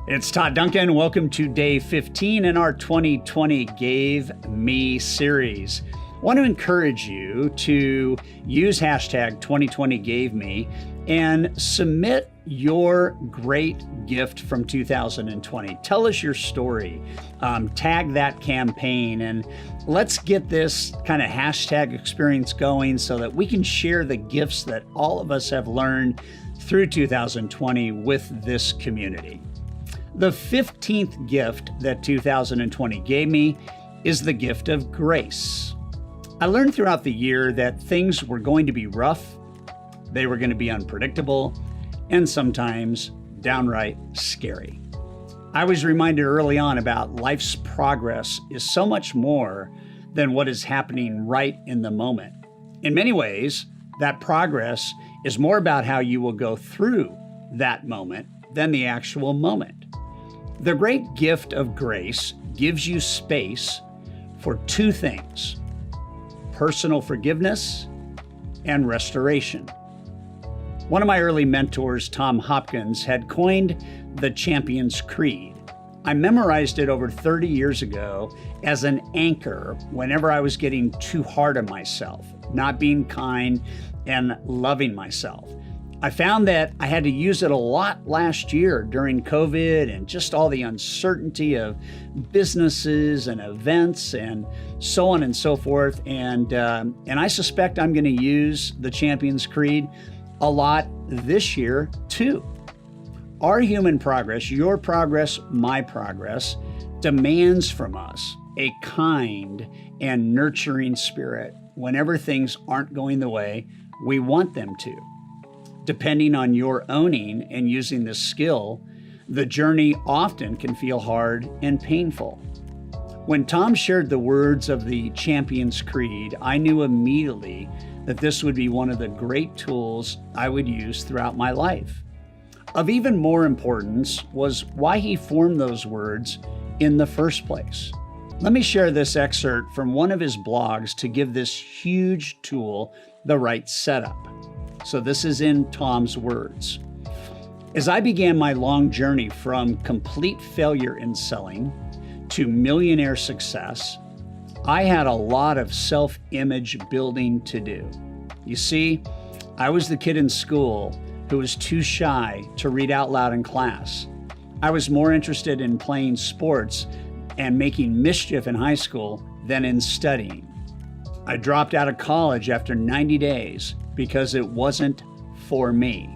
It's Todd Duncan. Welcome to day 15 in our 2020 Gave Me series. I want to encourage you to use hashtag 2020 Gave Me and submit your great gift from 2020. Tell us your story. Tag that campaign and let's get this kind of hashtag experience going so that we can share the gifts that all of us have learned through 2020 with this community. The 15th gift that 2020 gave me is the gift of grace. I learned throughout the year that things were going to be rough, they were going to be unpredictable, and sometimes downright scary. I was reminded early on about life's progress is so much more than what is happening right in the moment. In many ways, that progress is more about how you will go through that moment than the actual moment. The great gift of grace gives you space for two things: personal forgiveness and restoration. One of my early mentors, Tom Hopkins, had coined the Champion's Creed. I memorized it over 30 years ago as an anchor whenever I was getting too hard on myself, not being kind and loving myself. I found that I had to use it a lot last year during COVID and just all the uncertainty of businesses and events and so on and so forth. And I suspect I'm going to use the Champion's Creed a lot this year too. Our human progress, your progress, my progress, demands from us a kind and nurturing spirit whenever things aren't going the way we want them to. Depending on your owning and using this skill, the journey often can feel hard and painful. When Tom shared the words of the Champion's Creed, I knew immediately that this would be one of the great tools I would use throughout my life. Of even more importance was why he formed those words in the first place. Let me share this excerpt from one of his blogs to give this huge tool the right setup. So this is in Tom's words. As I began my long journey from complete failure in selling to millionaire success, I had a lot of self-image building to do. You see, I was the kid in school who was too shy to read out loud in class. I was more interested in playing sports and making mischief in high school than in studying. I dropped out of college after 90 days because it wasn't for me.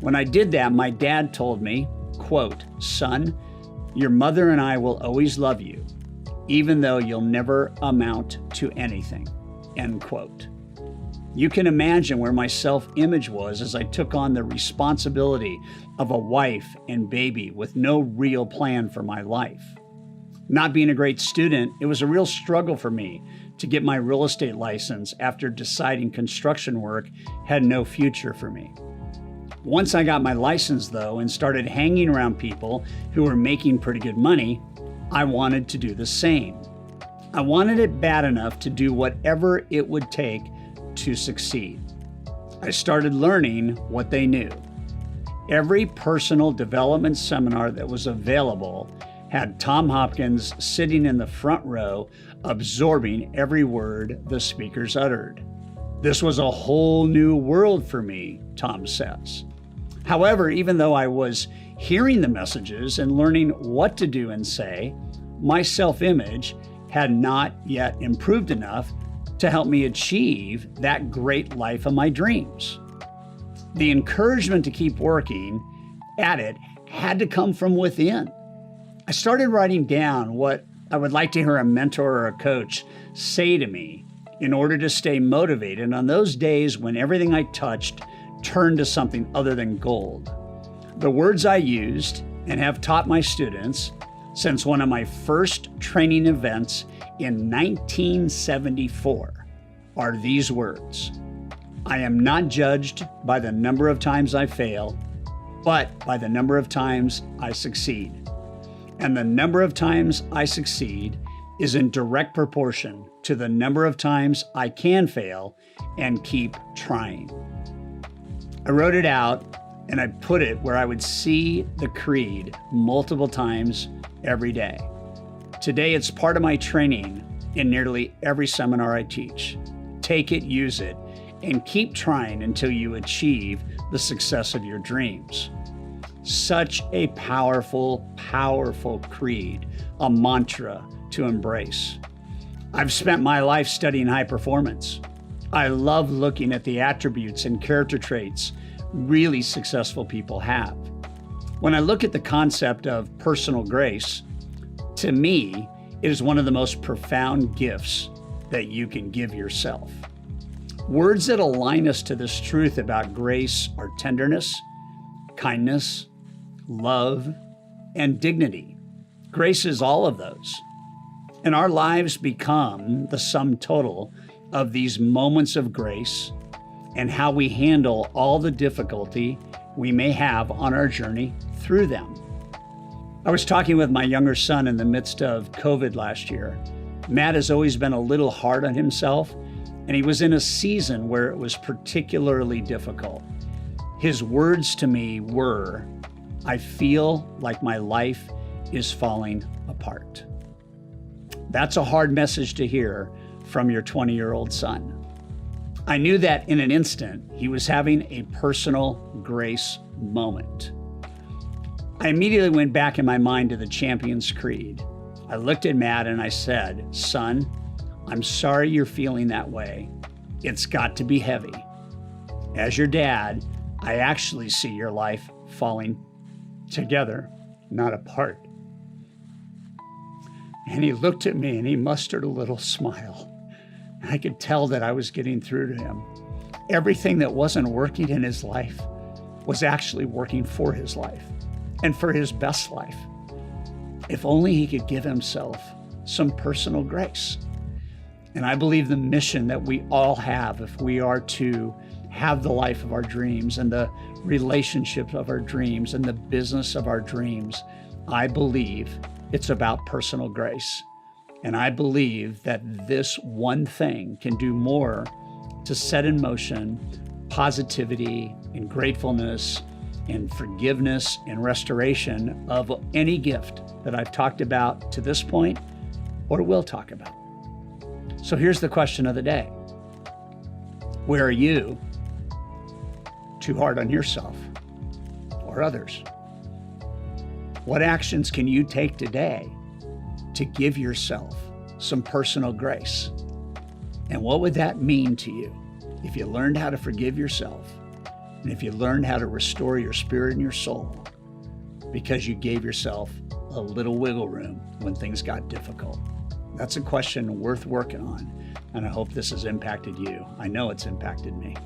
When I did that, my dad told me, quote, "Son, your mother and I will always love you, even though you'll never amount to anything," end quote. You can imagine where my self-image was as I took on the responsibility of a wife and baby with no real plan for my life. Not being a great student, it was a real struggle for me to get my real estate license after deciding construction work had no future for me. Once I got my license though and started hanging around people who were making pretty good money, I wanted to do the same. I wanted it bad enough to do whatever it would take to succeed. I started learning what they knew. Every personal development seminar that was available had Tom Hopkins sitting in the front row, absorbing every word the speakers uttered. This was a whole new world for me, Tom says. However, even though I was hearing the messages and learning what to do and say, my self-image had not yet improved enough to help me achieve that great life of my dreams. The encouragement to keep working at it had to come from within. I started writing down what I would like to hear a mentor or a coach say to me in order to stay motivated on those days when everything I touched turned to something other than gold. The words I used and have taught my students since one of my first training events in 1974 are these words: I am not judged by the number of times I fail, but by the number of times I succeed. And the number of times I succeed is in direct proportion to the number of times I can fail and keep trying. I wrote it out and I put it where I would see the creed multiple times every day. Today, it's part of my training in nearly every seminar I teach. Take it, use it, and keep trying until you achieve the success of your dreams. Such a powerful, powerful creed, a mantra to embrace. I've spent my life studying high performance. I love looking at the attributes and character traits really successful people have. When I look at the concept of personal grace, to me, it is one of the most profound gifts that you can give yourself. Words that align us to this truth about grace are tenderness, kindness, love, and dignity. Grace is all of those. And our lives become the sum total of these moments of grace and how we handle all the difficulty we may have on our journey through them. I was talking with my younger son in the midst of COVID last year. Matt has always been a little hard on himself, and he was in a season where it was particularly difficult. His words to me were, "I feel like my life is falling apart." That's a hard message to hear from your 20-year-old son. I knew that in an instant, he was having a personal grace moment. I immediately went back in my mind to the Champion's Creed. I looked at Matt and I said, "Son, I'm sorry you're feeling that way. It's got to be heavy. As your dad, I actually see your life falling together, not apart." And he looked at me and he mustered a little smile. I could tell that I was getting through to him. Everything that wasn't working in his life was actually working for his life and for his best life. If only he could give himself some personal grace. And I believe the mission that we all have, if we are to have the life of our dreams and the relationships of our dreams and the business of our dreams, I believe it's about personal grace. And I believe that this one thing can do more to set in motion positivity and gratefulness and forgiveness and restoration of any gift that I've talked about to this point or will talk about. So here's the question of the day. Where are you too hard on yourself or others? What actions can you take today to give yourself some personal grace? And what would that mean to you if you learned how to forgive yourself and if you learned how to restore your spirit and your soul because you gave yourself a little wiggle room when things got difficult? That's a question worth working on, and I hope this has impacted you. I know it's impacted me.